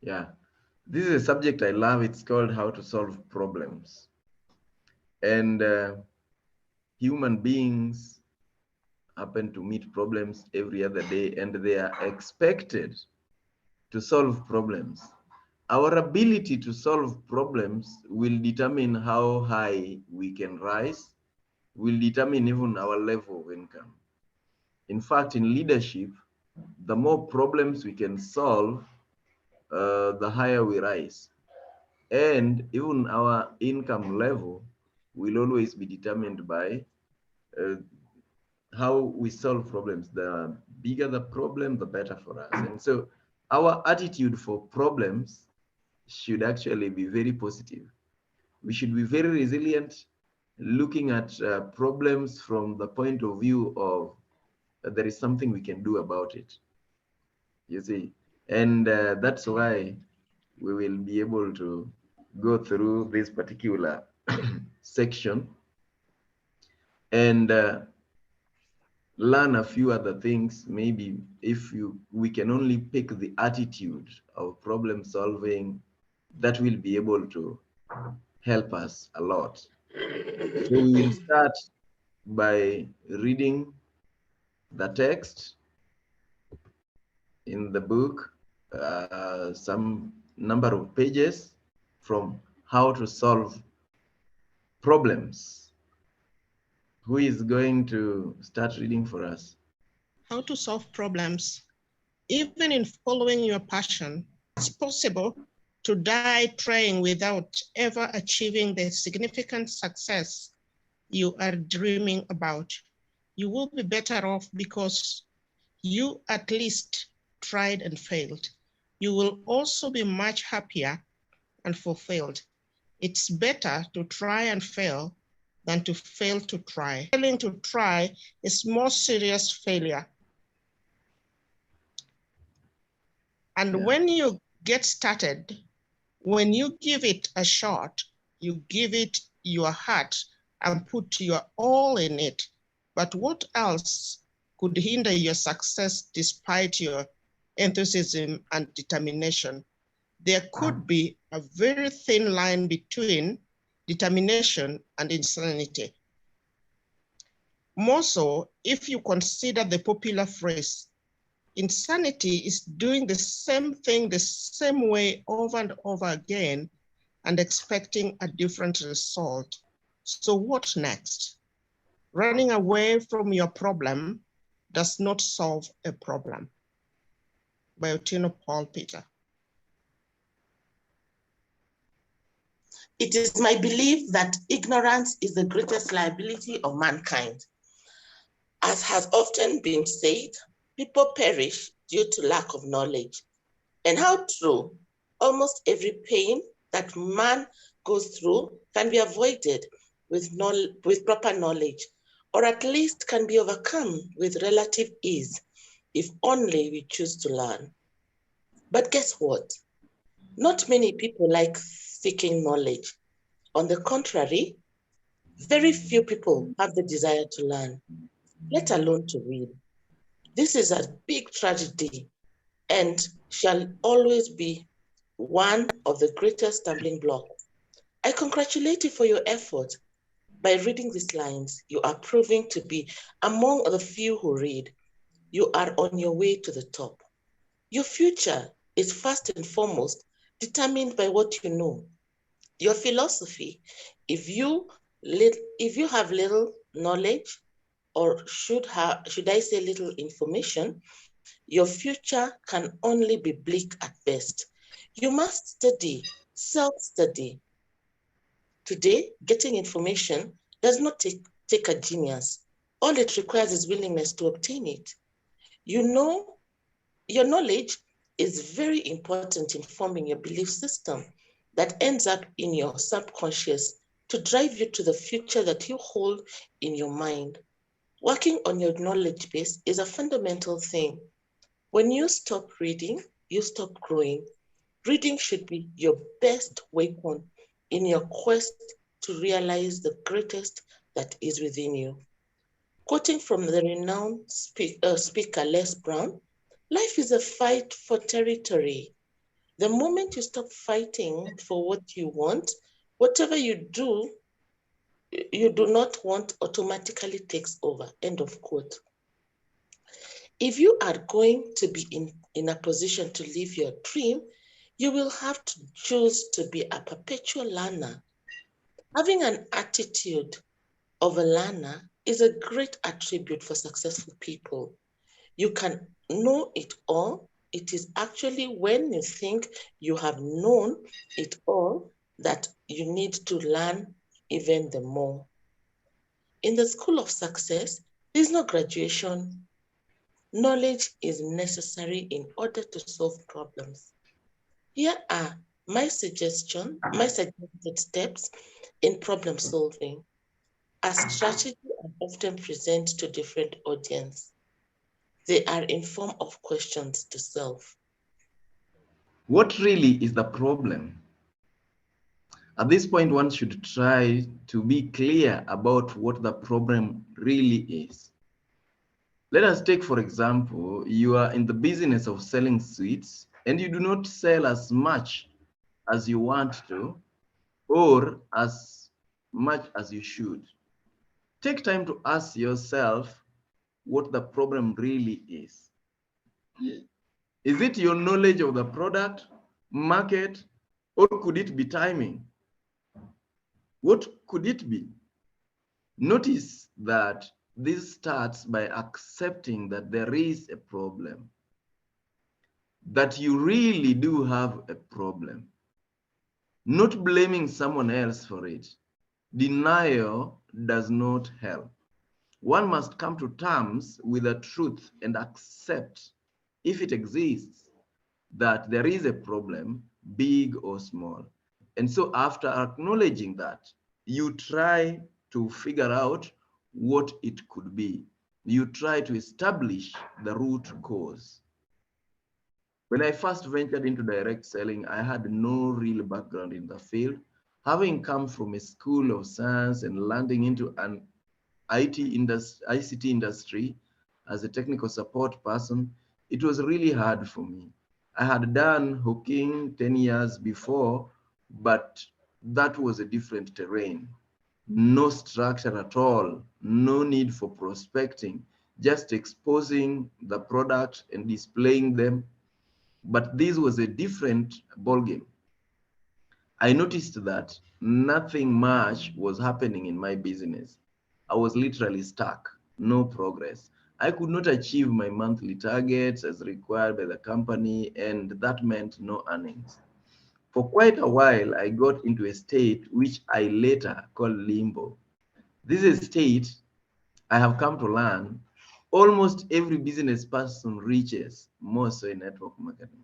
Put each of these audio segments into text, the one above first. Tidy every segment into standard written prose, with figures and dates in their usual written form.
Yeah, this is a subject I love. It's called How to Solve Problems. And human beings happen to meet problems every other day, and they are expected to solve problems. Our ability to solve problems will determine how high we can rise, will determine even our level of income. In fact, in leadership, the more problems we can solve, the higher we rise. And even our income level will always be determined by uh, how we solve problems. The bigger the problem, the better for us. And so our attitude for problems should actually be very positive. We should be very resilient, looking at problems from the point of view of there is something we can do about it, you see. And that's why we will be able to go through this particular section and learn a few other things. Maybe if we can only pick the attitude of problem solving, that will be able to help us a lot. So we will start by reading the text in the book, some number of pages from How to Solve Problems. Who is going to start reading for us? How to solve problems. Even in following your passion, it's possible to die trying without ever achieving the significant success you are dreaming about. You will be better off because you at least tried and failed. You will also be much happier and fulfilled. It's better to try and fail than to fail to try. Failing to try is more serious failure. And when you get started, when you give it a shot, you give it your heart and put your all in it. But what else could hinder your success despite your enthusiasm and determination? There could be a very thin line between determination and insanity. More so, if you consider the popular phrase, insanity is doing the same thing the same way over and over again and expecting a different result. So what next? Running away from your problem does not solve a problem. By Otieno Paul Peter. It is my belief that ignorance is the greatest liability of mankind. As has often been said, people perish due to lack of knowledge. And how true, almost every pain that man goes through can be avoided with proper knowledge, or at least can be overcome with relative ease, if only we choose to learn. But guess what? Not many people like seeking knowledge. On the contrary, very few people have the desire to learn, let alone to read. This is a big tragedy and shall always be one of the greatest stumbling blocks. I congratulate you for your effort. By reading these lines, you are proving to be among the few who read. You are on your way to the top. Your future is first and foremost determined by what you know. Your philosophy, if you have little knowledge, or should I say little information, your future can only be bleak at best. You must study, self-study. Today, getting information does not take a genius. All it requires is willingness to obtain it. You know, your knowledge is very important in forming your belief system that ends up in your subconscious to drive you to the future that you hold in your mind. Working on your knowledge base is a fundamental thing. When you stop reading, you stop growing. Reading should be your best weapon in your quest to realize the greatest that is within you. Quoting from the renowned speaker Les Brown, life is a fight for territory. The moment you stop fighting for what you want, whatever you do, you do not want automatically takes over. End of quote. If you are going to be in a position to live your dream, you will have to choose to be a perpetual learner. Having an attitude of a learner is a great attribute for successful people. You can know it all. It is actually when you think you have known it all that you need to learn even the more. In the school of success, there is no graduation. Knowledge is necessary in order to solve problems. Here are my suggested steps in problem solving. A strategy I often present to different audience. They are in form of questions to self. What really is the problem? At this point, one should try to be clear about what the problem really is. Let us take, for example, you are in the business of selling sweets and you do not sell as much as you want to or as much as you should. Take time to ask yourself what the problem really is. Is it your knowledge of the product, market, or could it be timing? What could it be? Notice that this starts by accepting that there is a problem, that you really do have a problem, not blaming someone else for it. Denial does not help. One must come to terms with the truth and accept, if it exists, that there is a problem, big or small. And so after acknowledging that, you try to figure out what it could be. You try to establish the root cause. When I first ventured into direct selling, I had no real background in the field. Having come from a school of science and landing into an ICT industry as a technical support person, it was really hard for me. I had done hooking 10 years before, but that was a different terrain. No structure at all, no need for prospecting, just exposing the product and displaying them. But this was a different ballgame. I noticed that nothing much was happening in my business. I was literally stuck, no progress. I could not achieve my monthly targets as required by the company, and that meant no earnings. For quite a while, I got into a state which I later called limbo. This is a state I have come to learn almost every business person reaches, more so in network marketing.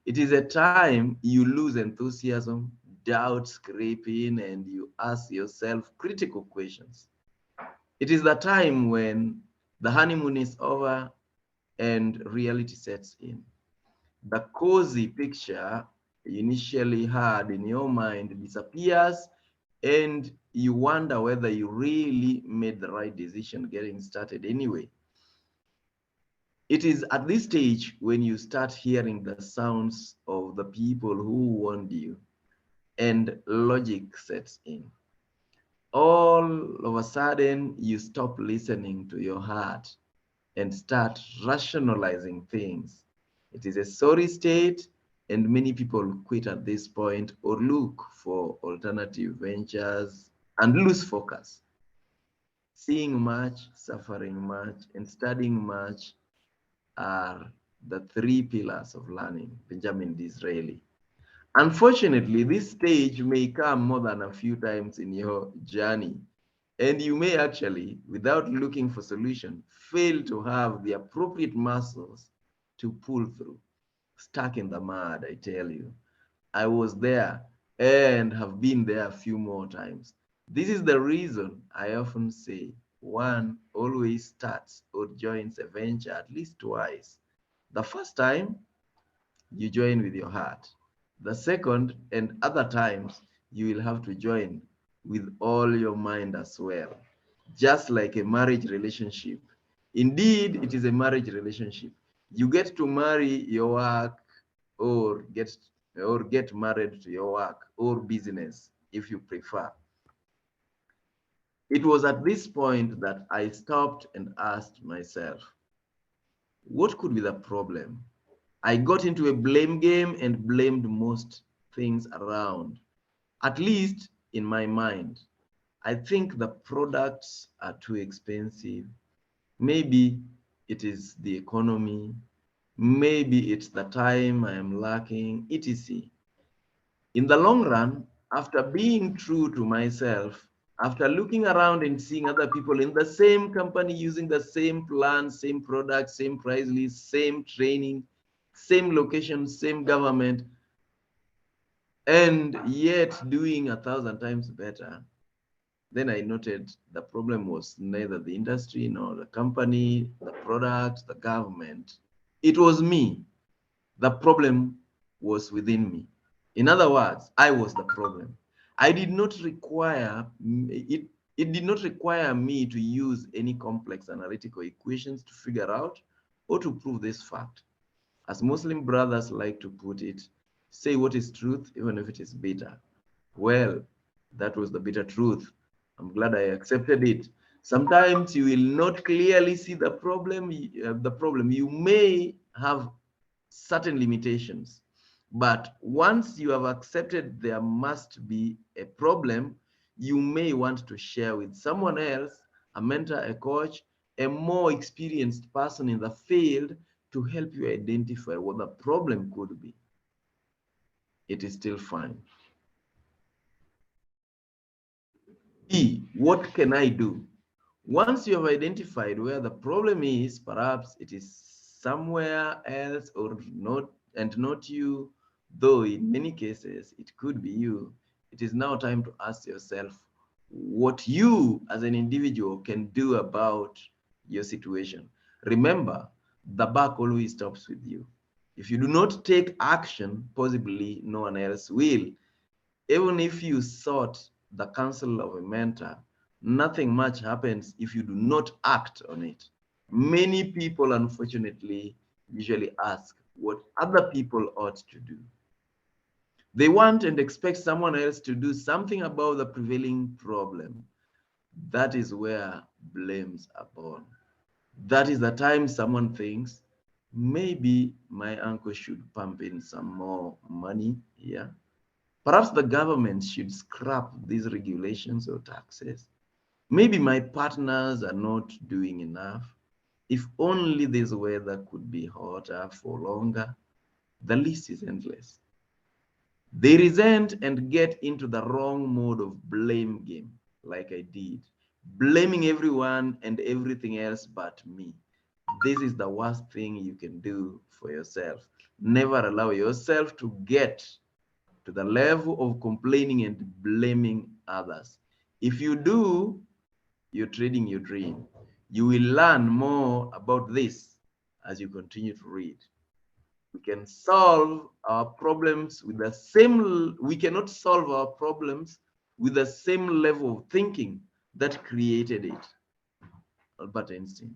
It is a time you lose enthusiasm, doubts creep in, and you ask yourself critical questions. It is the time when the honeymoon is over and reality sets in. The cozy picture you initially had in your mind disappears, and you wonder whether you really made the right decision getting started anyway. It is at this stage when you start hearing the sounds of the people who warned you and logic sets in. All of a sudden, you stop listening to your heart and start rationalizing things. It is a sorry state, and many people quit at this point or look for alternative ventures and lose focus. Seeing much, suffering much, and studying much are the three pillars of learning, Benjamin Disraeli. Unfortunately, this stage may come more than a few times in your journey, and you may actually, without looking for solution, fail to have the appropriate muscles to pull through. Stuck in the mud, I tell you. I was there and have been there a few more times. This is the reason I often say one always starts or joins a venture at least twice. The first time, you join with your heart. The second and other times, you will have to join with all your mind as well, just like a marriage relationship. Indeed, it is a marriage relationship. You get to marry your work or get or get married to your work or business, if you prefer. It was at this point that I stopped and asked myself, what could be the problem? I got into a blame game and blamed most things around, at least in my mind. I think the products are too expensive. Maybe it is the economy. Maybe it's the time I am lacking, etc. In the long run, after being true to myself, after looking around and seeing other people in the same company using the same plan, same product, same price list, same training, same location, same government, and yet doing 1,000 times better, then I noted the problem was neither the industry nor the company, the product, the government. It was me. The problem was within me. In other words, I was the problem. I did not require it. It did not require me to use any complex analytical equations to figure out or to prove this fact. As Muslim brothers like to put it, say what is truth, even if it is bitter. Well, that was the bitter truth. I'm glad I accepted it. Sometimes you will not clearly see the problem. You may have certain limitations, but once you have accepted there must be a problem, you may want to share with someone else, a mentor, a coach, a more experienced person in the field to help you identify what the problem could be. It is still fine. B, what can I do? Once you have identified where the problem is, perhaps it is somewhere else or not, and not you, though in many cases it could be you. It is now time to ask yourself what you as an individual can do about your situation. Remember, the buck always stops with you. If you do not take action, possibly no one else will. Even if you sought the counsel of a mentor, nothing much happens if you do not act on it. Many people, unfortunately, usually ask what other people ought to do. They want and expect someone else to do something about the prevailing problem. That is where blames are born. That is the time someone thinks, maybe my uncle should pump in some more money here. Perhaps the government should scrap these regulations or taxes. Maybe my partners are not doing enough. If only this weather could be hotter for longer. The list is endless. They resent and get into the wrong mode of blame game, like I did, blaming everyone and everything else but me. This is the worst thing you can do for yourself. Never allow yourself to get to the level of complaining and blaming others. If you do, you're trading your dream. You will learn more about this as you continue to read. We can solve our problems with the same, we cannot solve our problems with the same level of thinking that created it. Albert Einstein.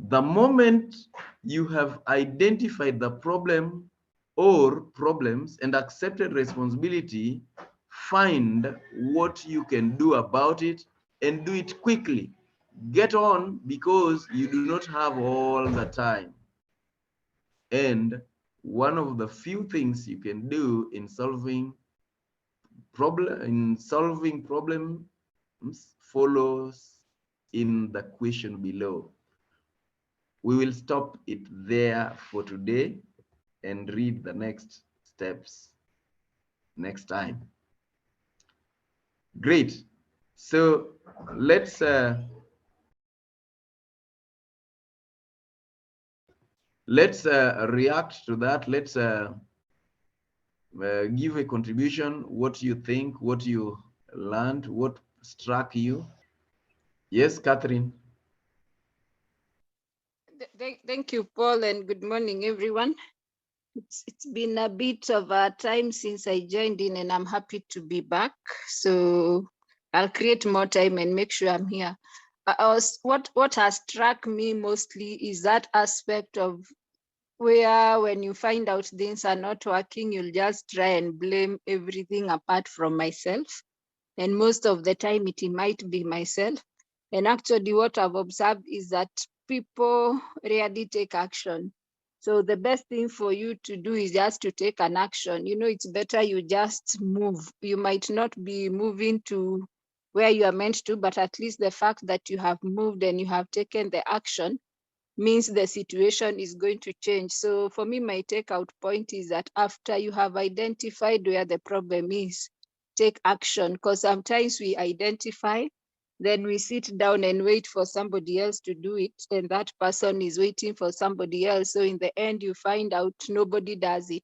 The moment you have identified the problem or problems and accepted responsibility, find what you can do about it and do it quickly. Get on, because you do not have all the time. And one of the few things you can do in solving problems follows in the question below. We will stop it there for today and read the next steps next time. Great. So let's react to that. Let's give a contribution. What you think, what you learned, what struck you. Yes, Catherine. Thank you, Paul, and good morning, everyone. It's been a bit of a time since I joined in, and I'm happy to be back. So I'll create more time and make sure I'm here. What has struck me mostly is that aspect of where when you find out things are not working, you'll just try and blame everything apart from myself. And most of the time it might be myself. And actually what I've observed is that people rarely take action. So the best thing for you to do is just to take an action. You know, it's better you just move. You might not be moving to where you are meant to, but at least the fact that you have moved and you have taken the action means the situation is going to change. So for me, my takeout point is that after you have identified where the problem is, take action, because sometimes we identify, then we sit down and wait for somebody else to do it, and that person is waiting for somebody else. So in the end, you find out nobody does it.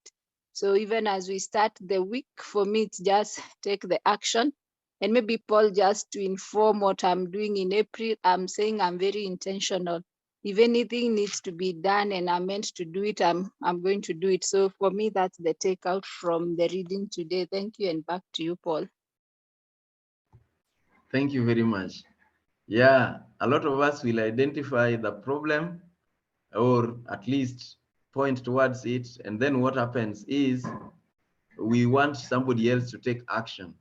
So even as we start the week, for me, it's just take the action. And maybe Paul, just to inform what I'm doing in April, I'm saying I'm very intentional. If anything needs to be done and I'm meant to do it, I'm going to do it. So for me, that's the takeout from the reading today. Thank you, and back to you, Paul. Thank you very much. Yeah, a lot of us will identify the problem or at least point towards it. And then what happens is we want somebody else to take action.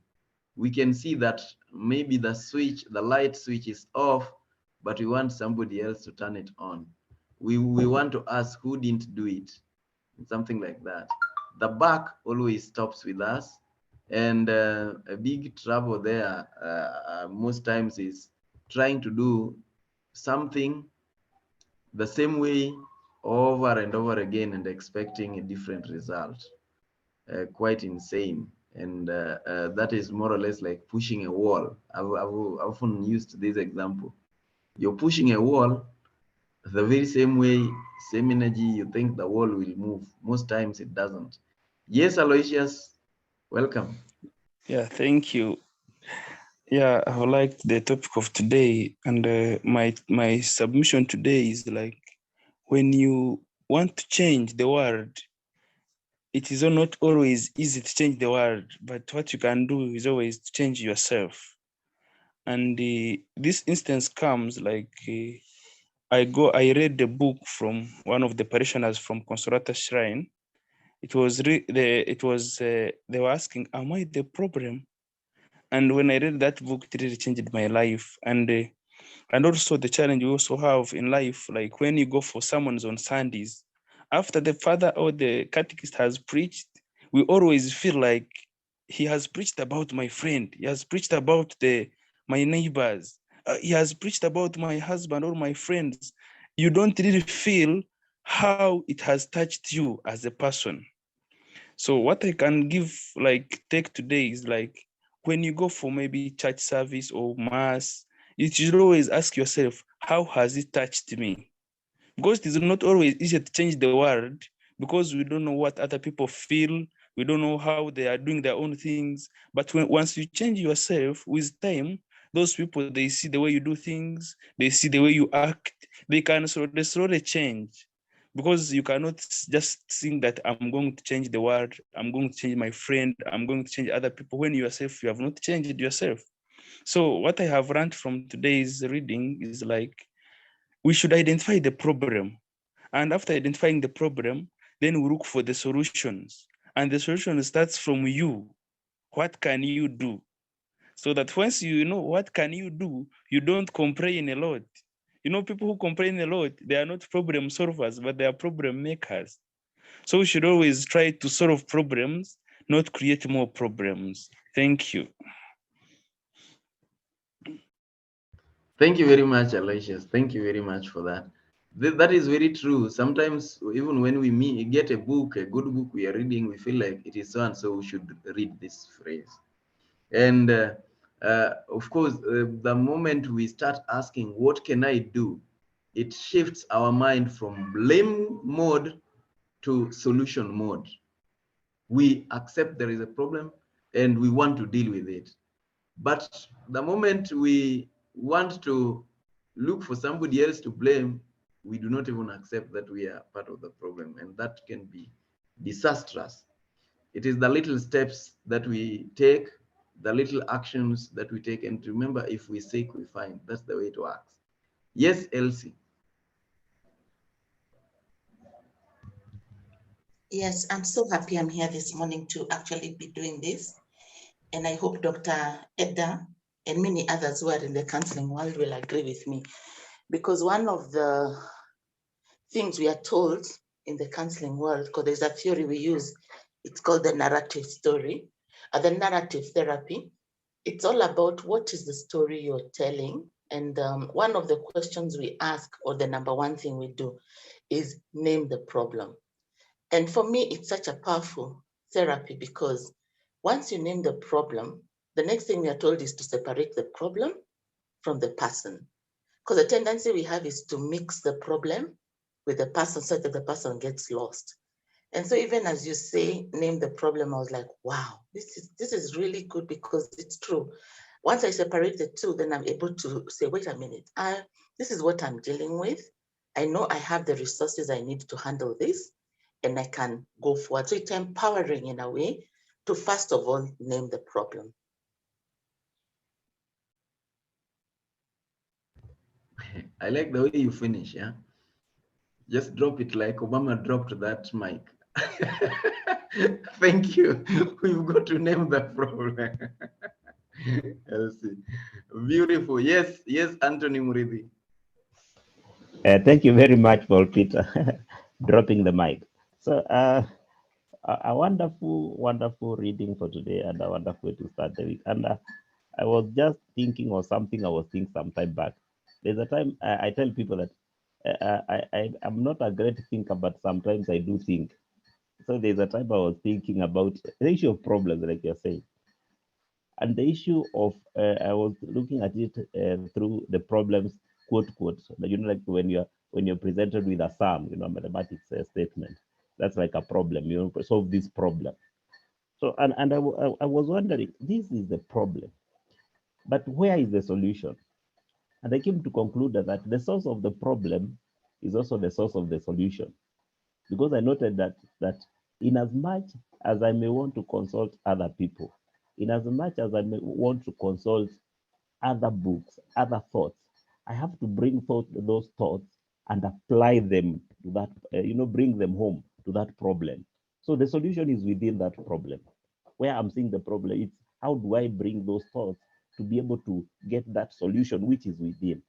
We can see that maybe the light switch is off, but we want somebody else to turn it on. We want to ask who didn't do it, something like that. The back always stops with us. And a big trouble there most times is trying to do something the same way over and over again and expecting a different result. Quite insane. And that is more or less like pushing a wall. I've often used this example. You're pushing a wall the very same way, same energy, you think the wall will move. Most times it doesn't. Yes, Aloysius, welcome. Yeah, thank you. Yeah, I like the topic of today, and my submission today is like, when you want to change the world, it is not always easy to change the world, but what you can do is always to change yourself. And this instance comes like, I read the book from one of the parishioners from Consolata Shrine. It was they were asking, am I the problem? And when I read that book, it really changed my life. And also the challenge we also have in life, like when you go for sermons on Sundays, after the father or the catechist has preached, we always feel like he has preached about my friend, he has preached about my neighbors, he has preached about my husband or my friends. You don't really feel how it has touched you as a person. So what I can take today is like, when you go for maybe church service or mass, you should always ask yourself, how has it touched me? Because it is not always easy to change the world, because we don't know what other people feel. We don't know how they are doing their own things. But once you change yourself with time, those people, they see the way you do things, they see the way you act, they can slowly change. Because you cannot just think that I'm going to change the world, I'm going to change my friend, I'm going to change other people, when yourself, you have not changed yourself. So what I have learned from today's reading is like, we should identify the problem. And after identifying the problem, then we look for the solutions. And the solution starts from you. What can you do? So that once you know what can you do, you don't complain a lot. You know, people who complain a lot, they are not problem solvers, but they are problem makers. So we should always try to solve problems, not create more problems. Thank you. Thank you very much, Aloysius. Thank you very much for that. That is very true. Sometimes, even when we get a book, a good book we are reading, we feel like it is so and so, we should read this phrase. And of course, the moment we start asking, what can I do? It shifts our mind from blame mode to solution mode. We accept there is a problem and we want to deal with it. But the moment we want to look for somebody else to blame, we do not even accept that we are part of the problem, and that can be disastrous. It is the little steps that we take, the little actions that we take, and remember, if we seek, we find. That's the way it works. Yes, Elsie. Yes, I'm so happy I'm here this morning to actually be doing this. And I hope Dr. Edda and many others who are in the counseling world will agree with me. Because one of the things we are told in the counseling world, because there's a theory we use, it's called the narrative story, or the narrative therapy. It's all about what is the story you're telling. And one of the questions we ask, or the number one thing we do, is name the problem. And for me, it's such a powerful therapy because once you name the problem, the next thing we are told is to separate the problem from the person. Because the tendency we have is to mix the problem with the person so that the person gets lost. And so even as you say, name the problem, I was like, wow, this is really good because it's true. Once I separate the two, then I'm able to say, wait a minute, this is what I'm dealing with. I know I have the resources I need to handle this and I can go forward. So it's empowering in a way to first of all, name the problem. I like the way you finish, yeah? Just drop it like Obama dropped that mic. Thank you. We've got to name the problem. Elsie. Beautiful. Yes, yes, Anthony Murithi. Thank you very much, Paul Peter, dropping the mic. So, a wonderful, wonderful reading for today and a wonderful way to start the week. And I was just thinking of something I was thinking some time back. There's a time I tell people that I'm not a great thinker, but sometimes I do think. So there's a time I was thinking about the issue of problems, like you're saying. And the issue of, I was looking at it through the problems, quote, quote. You know, like when you're presented with a sum, you know, mathematics statement, that's like a problem, you know, solve this problem. So, and I was wondering, this is the problem, but where is the solution? And I came to conclude that the source of the problem is also the source of the solution, because I noted that in as much as I may want to consult other people, in as much as I may want to consult other books, other thoughts, I have to bring forth those thoughts and apply them to that, bring them home to that problem. So the solution is within that problem. Where I'm seeing the problem, it's how do I bring those thoughts to be able to get that solution which is within.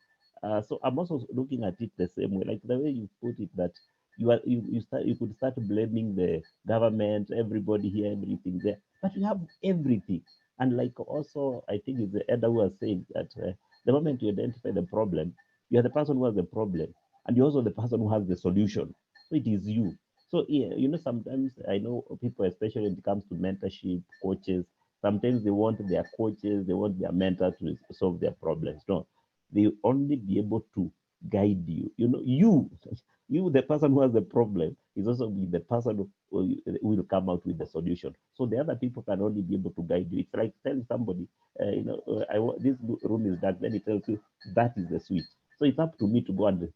So I'm also looking at it the same way, like the way you put it, that you could start blaming the government, everybody here, everything there, but you have everything. And like also, I think it's the elder who was saying that the moment you identify the problem, you are the person who has the problem, and you're also the person who has the solution. So it is you. So yeah, sometimes I know people, especially when it comes to mentorship, coaches, sometimes they want their coaches, they want their mentor to solve their problems. No, they only be able to guide you. You, the person who has the problem, is also be the person who will come out with the solution. So the other people can only be able to guide you. It's like telling somebody, this room is dark. Then he tells you that is the switch. So it's up to me to go and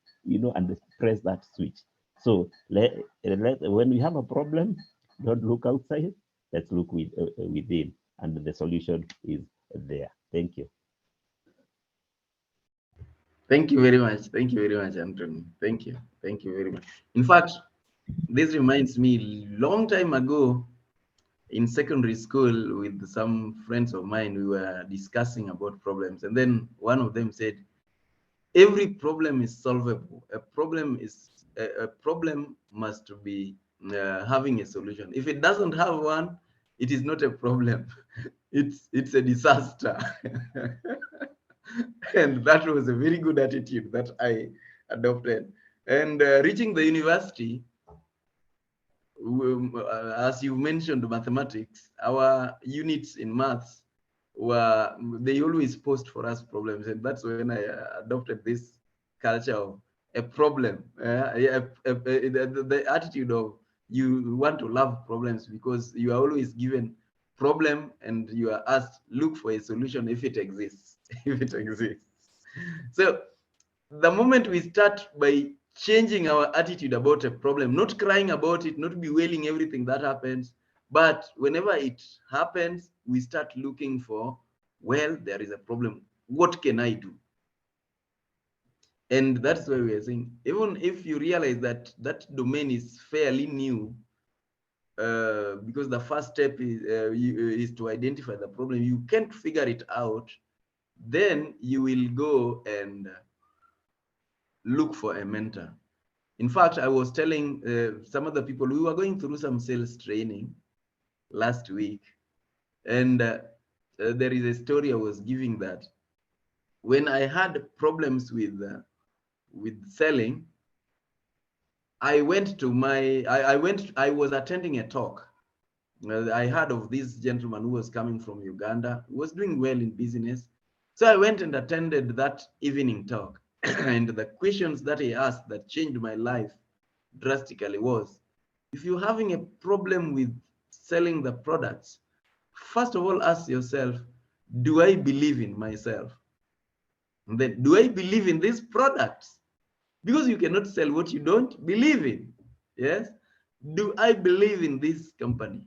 press that switch. So when we have a problem, don't look outside. Let's look within, and the solution is there. Thank you. Thank you very much. Thank you very much, Anthony. Thank you. Thank you very much. In fact, this reminds me, long time ago in secondary school with some friends of mine, we were discussing about problems. And then one of them said, every problem is solvable. A problem must be having a solution. If it doesn't have one, it is not a problem. It's a disaster. And that was a very good attitude that I adopted. And reaching the university, as you mentioned, mathematics, our units in maths they always post for us problems, and that's when I adopted this culture of a problem. The attitude of you want to love problems because you are always given problem and you are asked look for a solution if it exists. If it exists. So the moment we start by changing our attitude about a problem, not crying about it, not bewailing everything that happens, but whenever it happens, we start looking for, well, there is a problem. What can I do? And that's why we are saying, even if you realize that that domain is fairly new, because the first step is to identify the problem. You can't figure it out, then you will go and look for a mentor. In fact, I was telling some of the people, we were going through some sales training last week, and there is a story I was giving that when I had problems with selling, I went to my, I was attending a talk. I heard of this gentleman who was coming from Uganda, who was doing well in business. So I went and attended that evening talk. And the questions that he asked that changed my life drastically was, if you're having a problem with selling the products, first of all, ask yourself, do I believe in myself? And then, do I believe in these products? Because you cannot sell what you don't believe in. Yes. Do I believe in this company?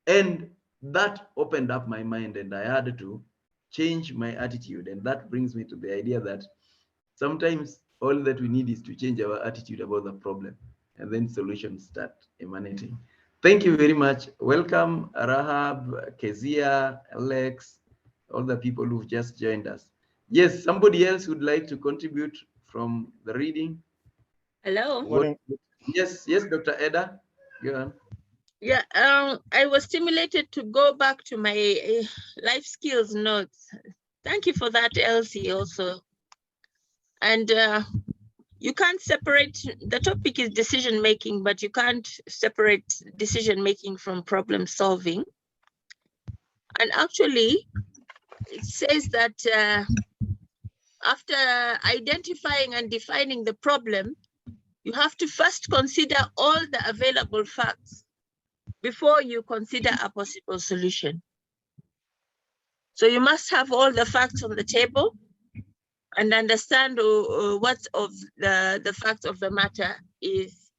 And that opened up my mind, and I had to change my attitude. And that brings me to the idea that sometimes all that we need is to change our attitude about the problem, and then solutions start emanating. Thank you very much. Welcome, Rahab, Kezia, Alex, all the people who've just joined us. Yes, somebody else would like to contribute from the reading? Hello. What, yes, Dr. Eda, go on. Yeah, I was stimulated to go back to my life skills notes. Thank you for that, Elsie, also. And you can't separate, the topic is decision making, but you can't separate decision making from problem solving. And actually, it says that after identifying and defining the problem, you have to first consider all the available facts before you consider a possible solution. So you must have all the facts on the table and understand what of the fact of the matter is.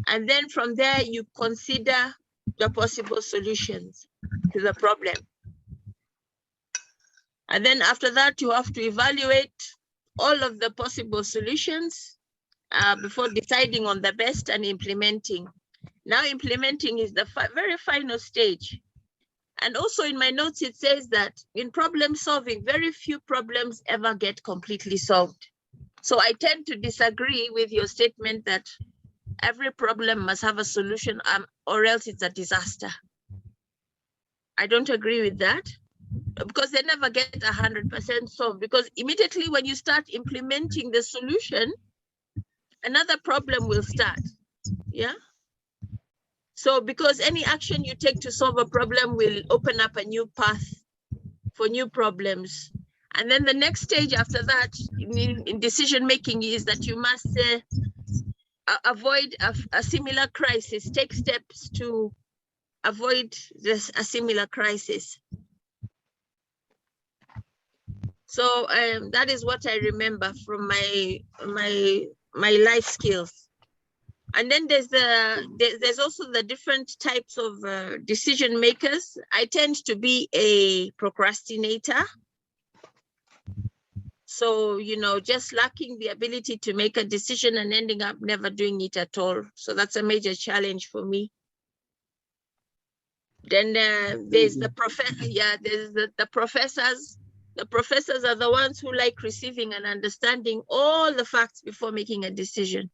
And then from there, you consider the possible solutions to the problem. And then after that, you have to evaluate all of the possible solutions before deciding on the best and implementing. Now implementing is the very final stage. And also in my notes, it says that in problem solving, very few problems ever get completely solved. So I tend to disagree with your statement that every problem must have a solution or else it's a disaster. I don't agree with that because they never get 100% solved, because immediately when you start implementing the solution, another problem will start, yeah? So because any action you take to solve a problem will open up a new path for new problems. And then the next stage after that in decision making is that you must avoid a similar crisis, take steps to avoid a similar crisis. So that is what I remember from my life skills. And then there's also the different types of decision makers. I tend to be a procrastinator. So, you know, just lacking the ability to make a decision and ending up never doing it at all. So that's a major challenge for me. Then there's the professor. Yeah, there's the professors. The professors are the ones who like receiving and understanding all the facts before making a decision.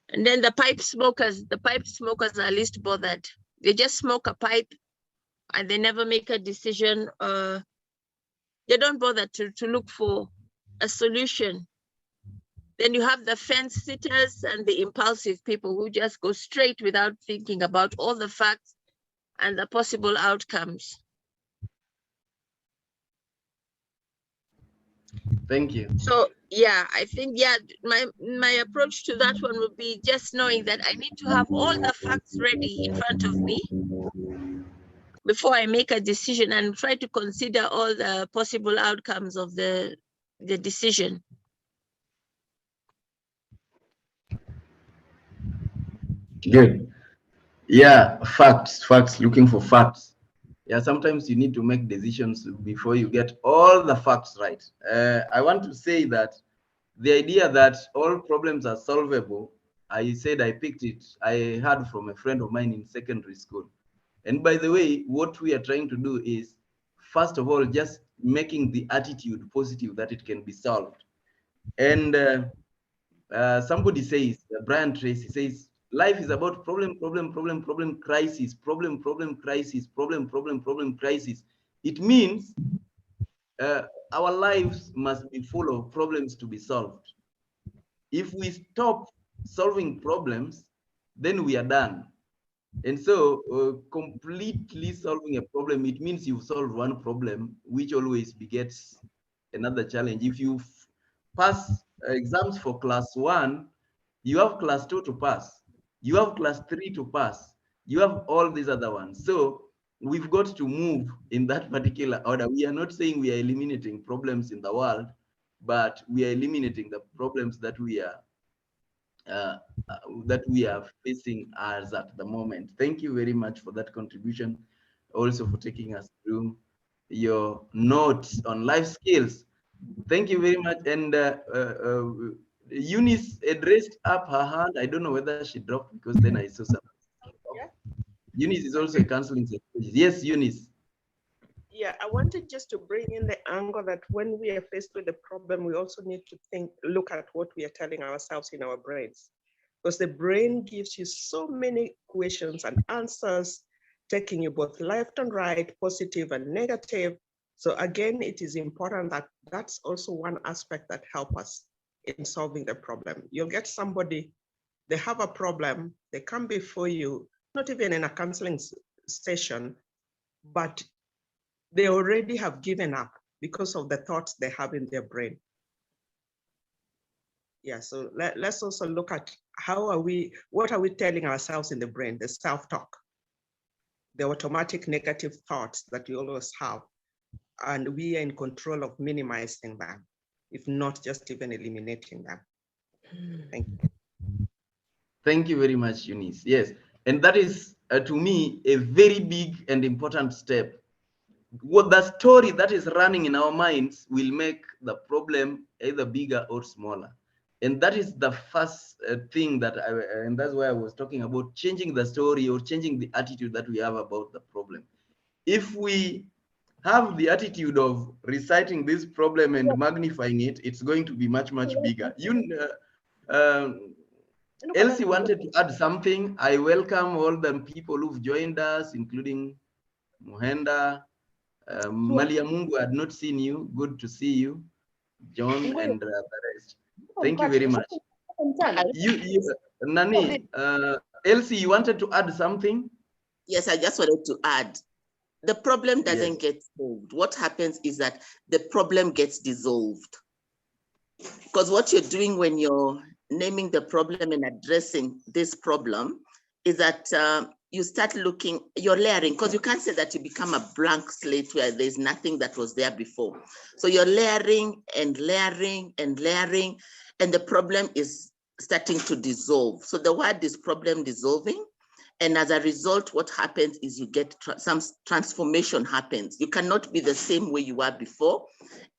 And then the pipe smokers are least bothered. They just smoke a pipe and they never make a decision. They don't bother to look for a solution. Then you have the fence sitters and the impulsive people who just go straight without thinking about all the facts and the possible outcomes. Thank you. So yeah, I think, yeah, my approach to that one would be just knowing that I need to have all the facts ready in front of me before I make a decision, and try to consider all the possible outcomes of the decision. Good. Yeah, facts, looking for facts. Yeah, sometimes you need to make decisions before you get all the facts right. I want to say that the idea that all problems are solvable I said I picked it. I heard from a friend of mine in secondary school. And by the way, what we are trying to do is, first of all, just making the attitude positive that it can be solved. And somebody says, Brian Tracy says, life is about problem, problem, problem, problem, crisis, problem, problem, crisis, problem, problem, problem, crisis. It means uh, our lives must be full of problems to be solved. If we stop solving problems, then we are done. And so completely solving a problem, it means you've solved one problem, which always begets another challenge. If you pass exams for class 1, you have class 2 to pass. You have class 3 to pass. You have all these other ones. So we've got to move in that particular order. We are not saying we are eliminating problems in the world, but we are eliminating the problems that uh, we are facing as at the moment. Thank you very much for that contribution. Also for taking us through your notes on life skills. Thank you very much. And Eunice had raised up her hand. I don't know whether she dropped because then I saw some. Yeah. Eunice is also a counseling psychologist. Yes, Eunice. Yeah, I wanted just to bring in the angle that when we are faced with a problem, we also need to look at what we are telling ourselves in our brains. Because the brain gives you so many questions and answers, taking you both left and right, positive and negative. So again, it is important that that's also one aspect that helps us in solving the problem. You'll get somebody, they have a problem, they come before you, not even in a counseling session, but they already have given up because of the thoughts they have in their brain. Yeah, so let's also look at what are we telling ourselves in the brain, the self-talk, the automatic negative thoughts that we always have. And we are in control of minimizing them, if not just even eliminating them. Thank you. Thank you very much, Eunice. Yes, and that is to me a very big and important step. What the story that is running in our minds will make the problem either bigger or smaller. And that is the first thing and that's why I was talking about changing the story or changing the attitude that we have about the problem. If we have the attitude of reciting this problem and magnifying it, it's going to be much, much bigger. Elsie wanted to add something. I welcome all the people who've joined us, including Muhenda, Malia Mungu. I had not seen you. Good to see you, John, and the rest. Thank you very much. Nani, Elsie, you wanted to add something? Yes, I just wanted to add, the problem doesn't get solved. What happens is that the problem gets dissolved. Because what you're doing when you're naming the problem and addressing this problem is that you start looking, you're layering, because you can't say that you become a blank slate where there's nothing that was there before. So you're layering and layering and layering, and the problem is starting to dissolve. So the word is problem dissolving. And as a result, what happens is you get some transformation happens. You cannot be the same way you were before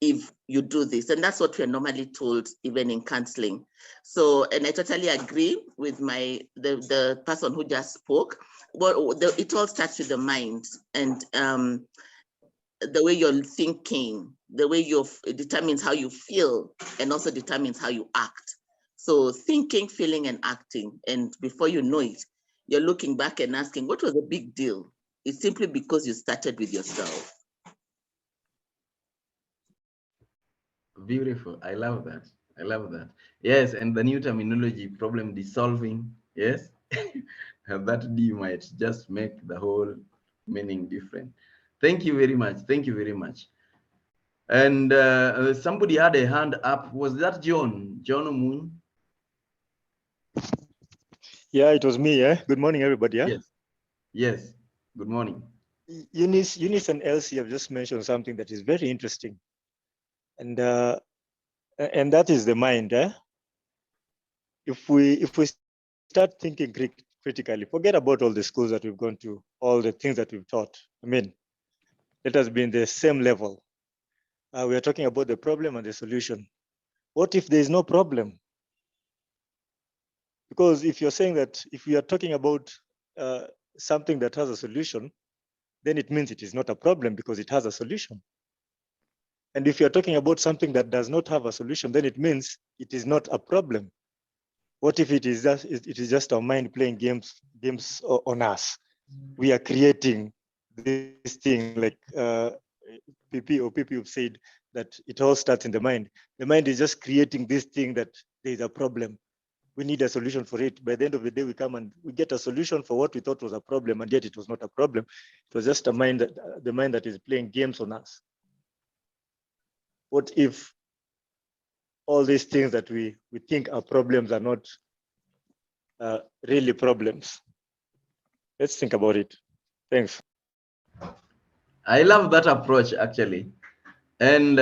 if you do this. And that's what we're normally told, even in counseling. So, and I totally agree with the person who just spoke. Well, it all starts with the mind and the way you're thinking, the way it determines how you feel and also determines how you act. So thinking, feeling, and acting. And before you know it, you're looking back and asking, what was the big deal? It's simply because you started with yourself. Beautiful. I love that. I love that. Yes, and the new terminology, problem dissolving. Yes, that D might just make the whole meaning different. Thank you very much. Thank you very much. And somebody had a hand up. Was that John? John Omun? Yeah, it was me. Yeah. Good morning, everybody. Yeah. Yes. Yes. Good morning. Eunice and Elsie have just mentioned something that is very interesting, and that is the mind. If we start thinking critically, forget about all the schools that we've gone to, all the things that we've taught. I mean, let us be in the same level. We are talking about the problem and the solution. What if there is no problem? Because if you're saying that, if we are talking about something that has a solution, then it means it is not a problem because it has a solution. And if you're talking about something that does not have a solution, then it means it is not a problem. What if it is just our mind playing games on us? We are creating this thing like PP have said that it all starts in the mind. The mind is just creating this thing that there is a problem. We need a solution for it. By the end of the day, we come and we get a solution for what we thought was a problem, and yet it was not a problem. It was just the mind that is playing games on us. What if all these things that we think are problems are not really problems? Let's think about it. Thanks. I love that approach actually. And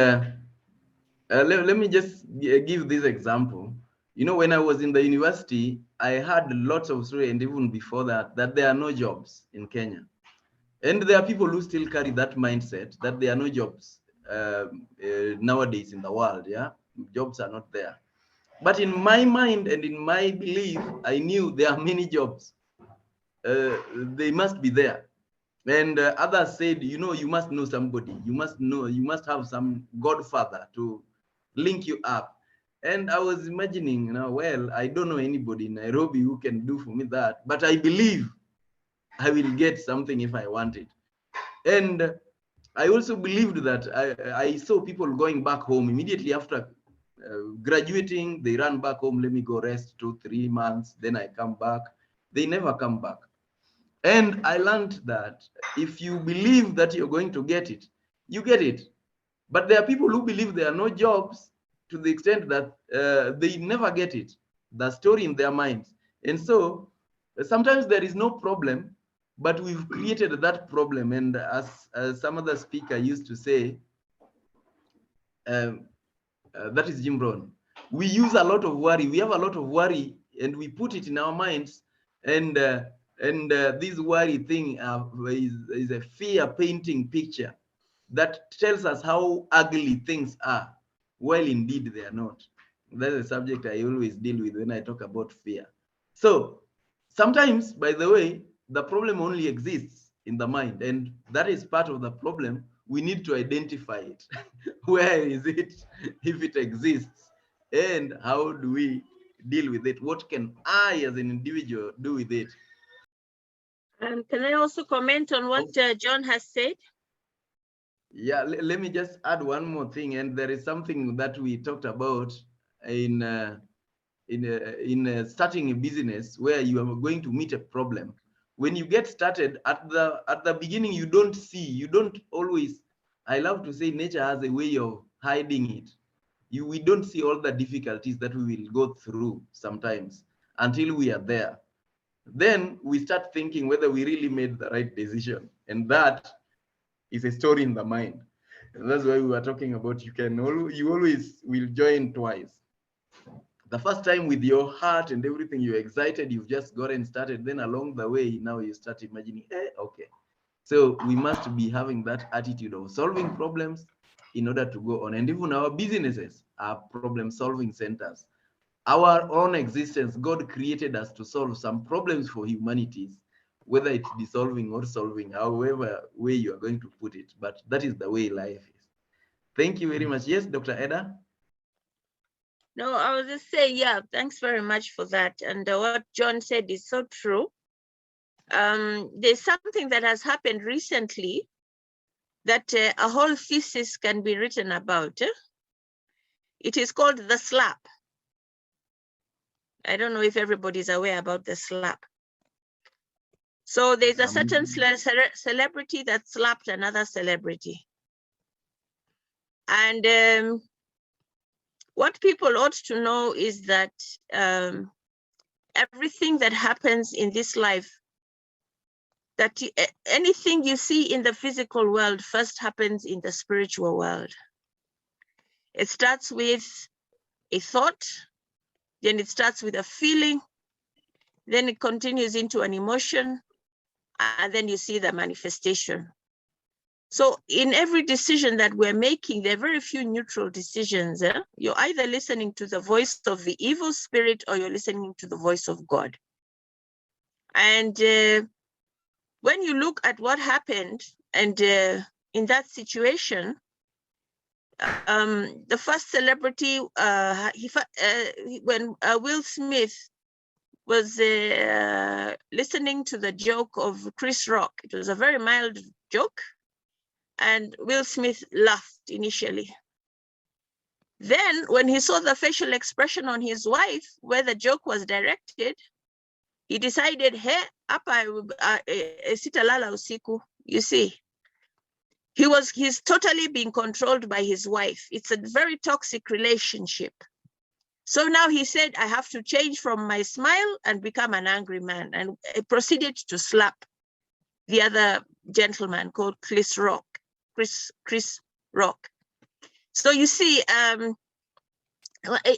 let me just give this example. You know, when I was in the university, I had lots of stories, and even before that there are no jobs in Kenya. And there are people who still carry that mindset that there are no jobs nowadays in the world. Yeah, jobs are not there. But in my mind and in my belief, I knew there are many jobs. They must be there. And others said, you know, you must know somebody. You must have some godfather to link you up. And I was imagining, you know, well, I don't know anybody in Nairobi who can do for me that, but I believe I will get something if I want it. And I also believed that I saw people going back home immediately after graduating. They run back home, let me go rest 2-3 months, then I come back. They never come back. And I learned that if you believe that you're going to get it, you get it. But there are people who believe there are no jobs to the extent that they never get it, the story in their minds. And so sometimes there is no problem, but we've created that problem. And as some other speaker used to say, that is Jim Rohn, we use a lot of worry. We have a lot of worry and we put it in our minds. And this worry thing is a fear painting picture that tells us how ugly things are, while indeed they are not. That's a subject I always deal with when I talk about fear. So sometimes, by the way, the problem only exists in the mind, and that is part of the problem. We need to identify it. Where is it, if it exists, and how do we deal with it? What can I as an individual do with it? Can I also comment on what John has said? Yeah, let me just add one more thing. And there is something that we talked about in starting a business, where you are going to meet a problem. When you get started at the beginning, you don't always, I love to say nature has a way of hiding it. We don't see all the difficulties that we will go through sometimes until we are there. Then we start thinking whether we really made the right decision, and that is a story in the mind. And that's why we were talking about you always will join twice. The first time with your heart and everything, you're excited, you've just gotten started. Then along the way, now you start imagining, okay. So we must be having that attitude of solving problems in order to go on. And even our businesses are problem-solving centers. Our own existence, God created us to solve some problems for humanities, whether it's dissolving or solving, however way you are going to put it. But that is the way life is. Thank you very much. Yes, Dr. Eda? No, I was just saying, yeah, thanks very much for that. And what John said is so true. There's something that has happened recently that a whole thesis can be written about. It is called the slap. I don't know if everybody's aware about the slap. So there's a certain celebrity that slapped another celebrity. And what people ought to know is that everything that happens in this life, that anything you see in the physical world first happens in the spiritual world. It starts with a thought, then it starts with a feeling, then it continues into an emotion, and then you see the manifestation. So in every decision that we're making, there are very few neutral decisions. You're either listening to the voice of the evil spirit or you're listening to the voice of God. And when you look at what happened, and in that situation, the first celebrity, when Will Smith was listening to the joke of Chris Rock, it was a very mild joke, and Will Smith laughed initially. Then when he saw the facial expression on his wife, where the joke was directed, he decided, hey, hapa sitalala usiku. You see, he's totally being controlled by his wife. It's a very toxic relationship. So now he said, I have to change from my smile and become an angry man, and proceeded to slap the other gentleman called Chris Rock. Chris Rock. So you see,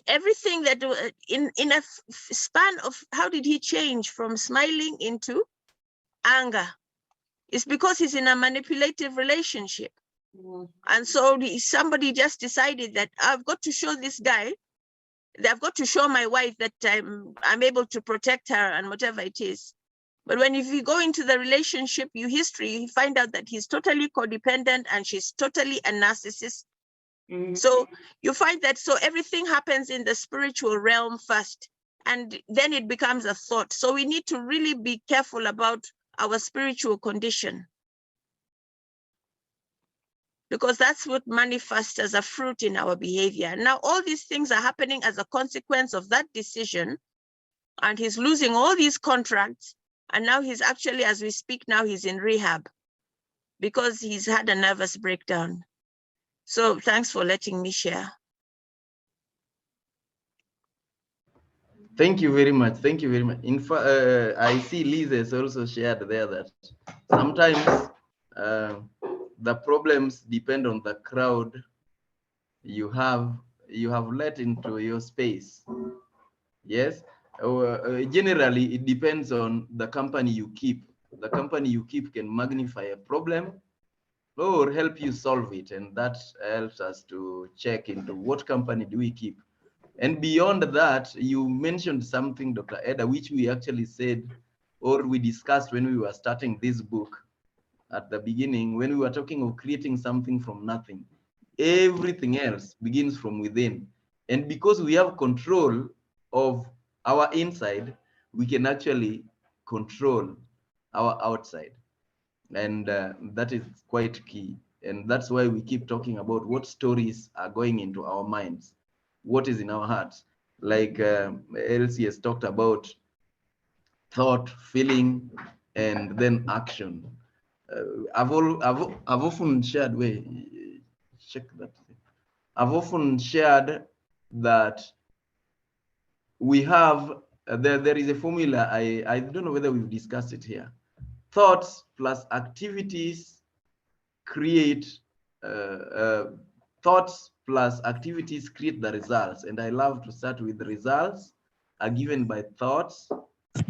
everything that in a span of, how did he change from smiling into anger? It's because he's in a manipulative relationship. And so somebody just decided that I've got to show this guy, I've got to show my wife that I'm able to protect her and whatever it is. But if you go into the relationship, history, you find out that he's totally codependent and she's totally a narcissist. So you find that, so everything happens in the spiritual realm first, and then it becomes a thought. So we need to really be careful about our spiritual condition, because that's what manifests as a fruit in our behavior. Now, all these things are happening as a consequence of that decision, and he's losing all these contracts. And now he's actually, as we speak now, he's in rehab because he's had a nervous breakdown. So thanks for letting me share. Thank you very much. Thank you very much. In fact, I see Liz has also shared there that sometimes the problems depend on the crowd you have let into your space. Yes. Generally, it depends on the company you keep. The company you keep can magnify a problem or help you solve it, and that helps us to check into what company do we keep. And beyond that, you mentioned something, Dr. Eda, which we actually said, or we discussed when we were starting this book at the beginning, when we were talking of creating something from nothing. Everything else begins from within. And because we have control of our inside, we can actually control our outside. And that is quite key. And that's why we keep talking about what stories are going into our minds, what is in our hearts. Like Elsie has talked about thought, feeling, and then action. I've often shared, check that. I've often shared that we have, there is a formula, I don't know whether we've discussed it here. Thoughts plus activities create, thoughts plus activities create the results. And I love to start with the results are given by thoughts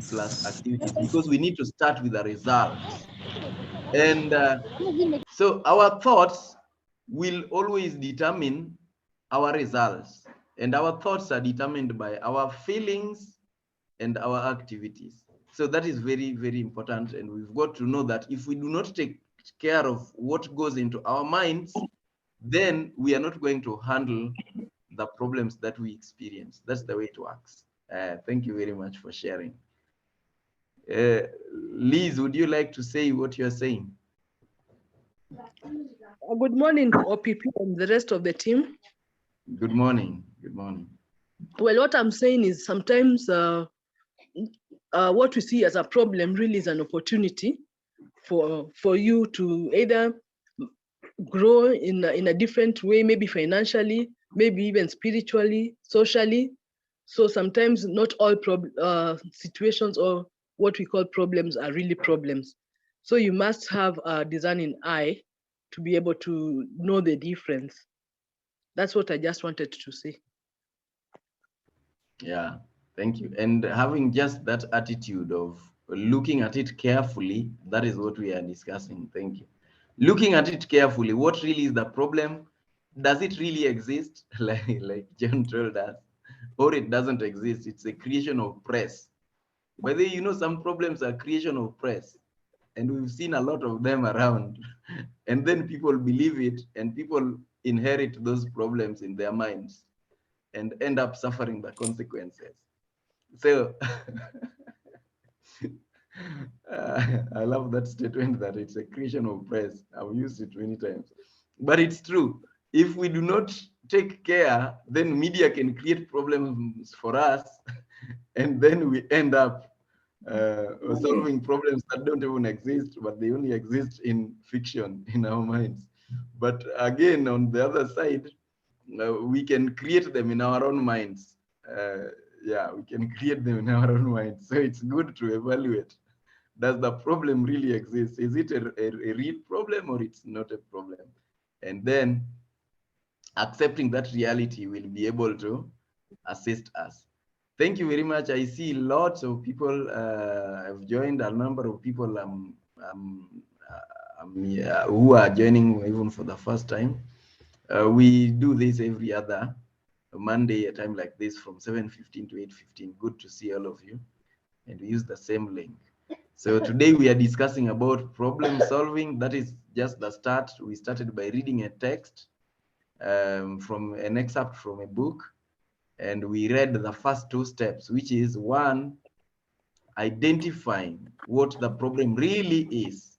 plus activities, because we need to start with the results. And so our thoughts will always determine our results, and our thoughts are determined by our feelings and our activities. So that is very, very important. And we've got to know that if we do not take care of what goes into our minds, then we are not going to handle the problems that we experience. That's the way it works. Thank you very much for sharing. Liz, would you like to say what you're saying? Good morning to OPP and the rest of the team. Good morning. Good morning. Well, what I'm saying is sometimes what we see as a problem really is an opportunity for you to either grow in a different way, maybe financially, maybe even spiritually, socially. So sometimes not all situations or what we call problems are really problems. So you must have a discerning eye to be able to know the difference. That's what I just wanted to say. Yeah, thank you. And having just that attitude of looking at it carefully, that is what we are discussing. Thank you. looking at it carefully, what really is the problem? Does it really exist? like John told us, or it doesn't exist? It's a creation of press. By the way, you know, some problems are creation of press, and we've seen a lot of them around. And then people believe it, and people inherit those problems in their minds and end up suffering the consequences. So I love that statement that it's a creation of press. I've used it many times, but it's true. If we do not take care, then media can create problems for us, and then we end up solving problems that don't even exist, but they only exist in fiction in our minds. But again, on the other side, we can create them in our own minds. Yeah, we can create them in our own minds. So it's good to evaluate. Does the problem really exist? Is it a real problem or it's not a problem? And then accepting that reality will be able to assist us. Thank you very much. I see lots of people have joined, a number of people who are joining even for the first time. We do this every other Monday, a time like this, from 7:15 to 8:15. Good to see all of you. And we use the same link. So today we are discussing about problem solving. That is just the start. We started by reading a text from an excerpt from a book. And we read the first two steps, which is one, identifying what the problem really is.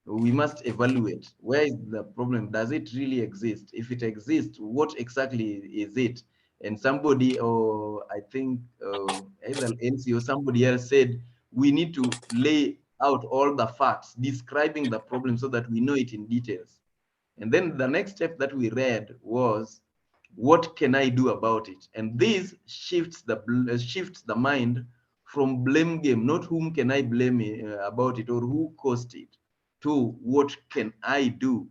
We must evaluate, where is the problem? Does it really exist? If it exists, what exactly is it? And somebody, or I think either NC or somebody else said, we need to lay out all the facts describing the problem so that we know it in details. And then the next step that we read was, what can I do about it? And this shifts the mind from blame game, not whom can I blame about it or who caused it, to what can I do?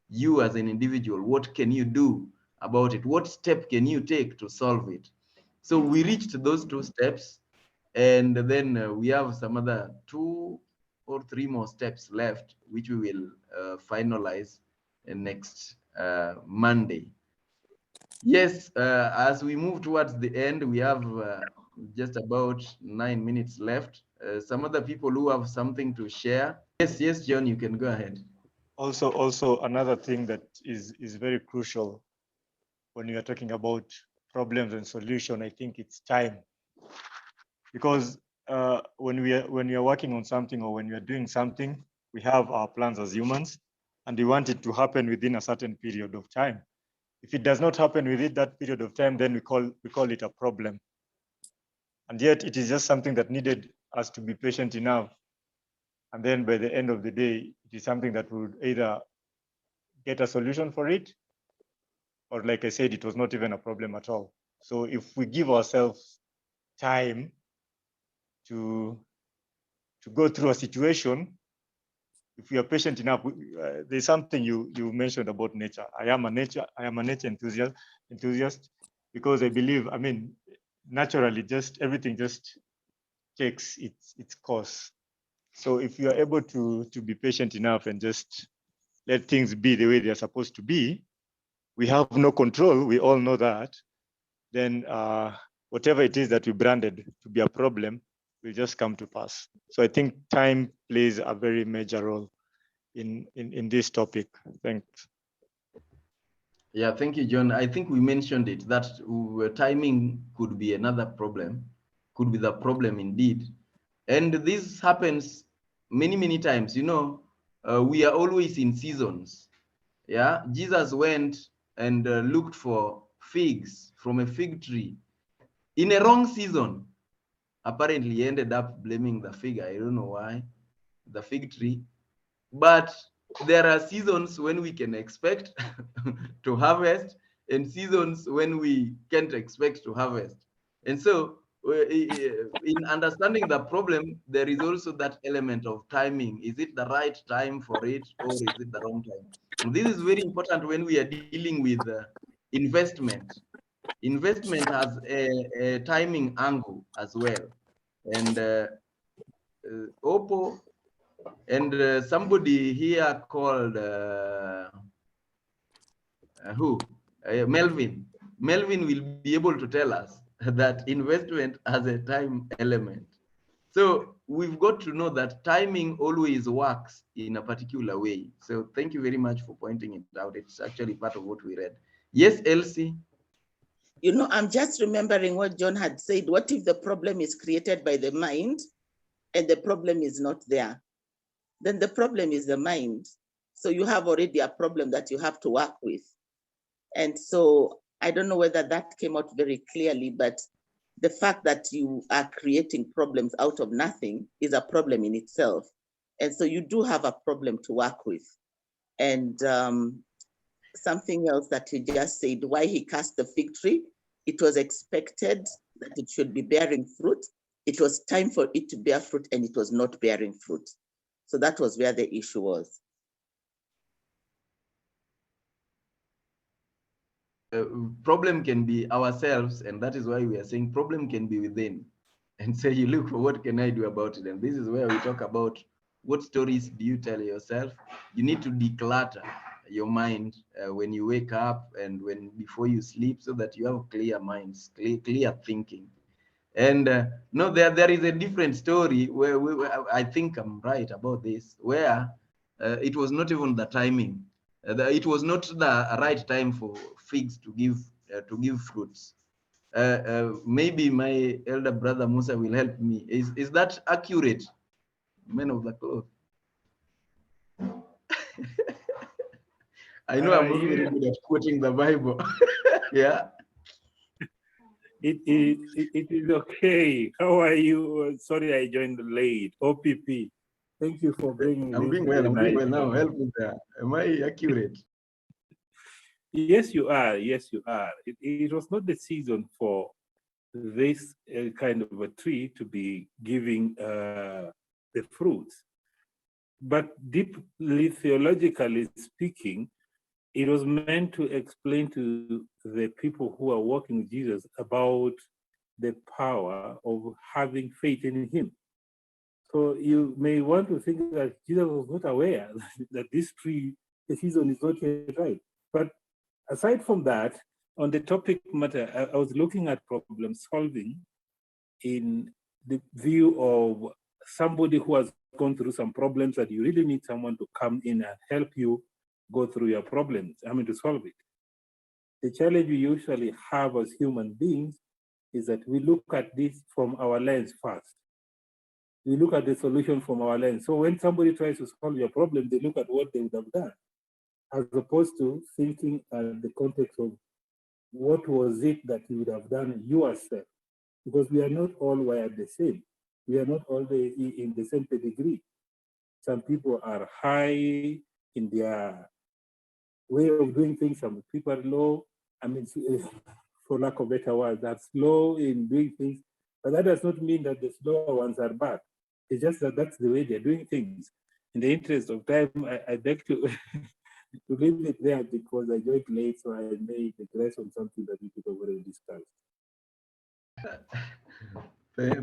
You as an individual, what can you do about it? What step can you take to solve it? So we reached those two steps, and then we have some other 2 or 3 more steps left, which we will finalize next Monday. Yes, as we move towards the end, we have just about 9 minutes left. Some other people who have something to share. Yes, John, you can go ahead. Also another thing that is very crucial when we are talking about problems and solution, I think it's time. Because when we are working on something or when we are doing something, we have our plans as humans, and we want it to happen within a certain period of time. If it does not happen within that period of time, then we call it a problem. And yet it is just something that needed us to be patient enough. And then by the end of the day, it is something that would either get a solution for it, or like I said, it was not even a problem at all. So if we give ourselves time to go through a situation, if we are patient enough, there's something you mentioned about nature. I am a nature enthusiast because I believe, I mean, naturally, just everything just takes its course. So if you are able to be patient enough and just let things be the way they are supposed to be, we have no control. We all know that. Then whatever it is that we branded to be a problem will just come to pass. So I think time plays a very major role in this topic. Thanks. Yeah, thank you, John. I think we mentioned it, that timing could be another problem, could be the problem indeed. And this happens many times. You know, we are always in seasons. Yeah, Jesus went and looked for figs from a fig tree in a wrong season. Apparently, he ended up blaming the fig. I don't know why, the fig tree. But there are seasons when we can expect to harvest and seasons when we can't expect to harvest. And so in understanding the problem, there is also that element of timing. Is it the right time for it, or is it the wrong time? And this is very important when we are dealing with investment. Investment has a timing angle as well. And Oppo And somebody here called Melvin. Melvin will be able to tell us that investment has a time element. So we've got to know that timing always works in a particular way. So thank you very much for pointing it out. It's actually part of what we read. Yes, Elsie? You know, I'm just remembering what John had said. What if the problem is created by the mind and the problem is not there? Then the problem is the mind. So you have already a problem that you have to work with. And so I don't know whether that came out very clearly, but the fact that you are creating problems out of nothing is a problem in itself. And so you do have a problem to work with. And something else that he just said, why he cast the fig tree, it was expected that it should be bearing fruit. It was time for it to bear fruit and it was not bearing fruit. So that was where the issue was. Problem can be ourselves, and that is why we are saying problem can be within. And so you look for what can I do about it. And this is where we talk about what stories do you tell yourself. You need to declutter your mind when you wake up and when before you sleep, so that you have clear minds, clear thinking. And no, there is a different story where I think I'm right about this, where it was not even the timing. It was not the right time for figs to give fruits. Maybe my elder brother Musa will help me. Is that accurate, men of the cloth? I know I'm not very good at quoting the Bible. Yeah. It is okay. How are you? Sorry, I joined late. OPP. Thank you for bringing I'm this doing well. I'm doing nice well now. topic. Help me there. Am I accurate? Yes, you are. Yes, you are. It was not the season for this kind of a tree to be giving the fruits. But deeply theologically speaking, it was meant to explain to the people who are walking with Jesus about the power of having faith in him. So you may want to think that Jesus was not aware that this tree, the season is not yet right. But aside from that, on the topic matter, I was looking at problem solving in the view of somebody who has gone through some problems that you really need someone to come in and help you go through your problems, to solve it. The challenge we usually have as human beings is that we look at this from our lens first. We look at the solution from our lens. So when somebody tries to solve your problem, they look at what they would have done, as opposed to thinking at the context of what was it that you would have done yourself. Because we are not all wired the same. We are not all in the same pedigree. Some people are high in their way of doing things. Some people are low. For lack of better words, they're slow in doing things. But that does not mean that the slower ones are bad. It's just that that's the way they're doing things. In the interest of time, I beg to to leave it there because I joined late, so I may digress on something that we could have already discussed.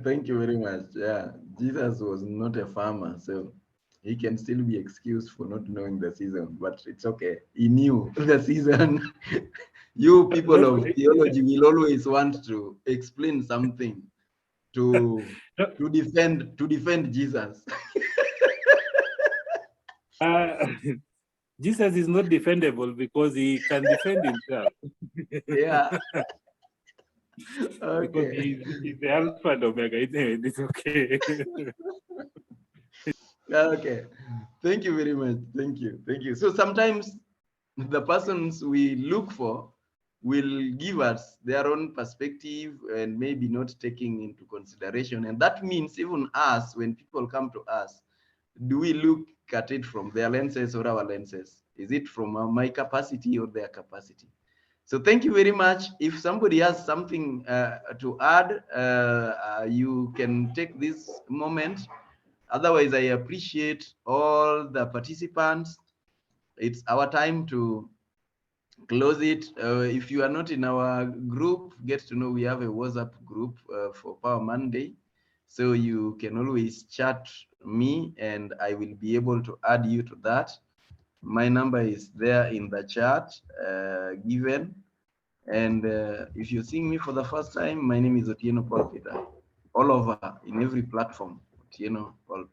Thank you very much. Yeah, Jesus was not a farmer, so he can still be excused for not knowing the season, but it's okay. He knew the season. You people of theology will always want to explain something to defend Jesus. Jesus is not defendable because he can defend himself. Yeah. Okay. Because he's the Alpha and Omega. It's okay. Okay. Thank you very much. Thank you. Thank you. So sometimes the persons we look for will give us their own perspective and maybe not taking into consideration. And that means even us, when people come to us, do we look at it from their lenses or our lenses? Is it from my capacity or their capacity? So thank you very much. If somebody has something to add, you can take this moment. Otherwise, I appreciate all the participants. It's our time to close it. If you are not in our group, get to know we have a WhatsApp group for Power Monday. So you can always chat me, and I will be able to add you to that. My number is there in the chat given. And if you're seeing me for the first time, my name is Otieno Paul Peter. All over, in every platform, Otieno Paul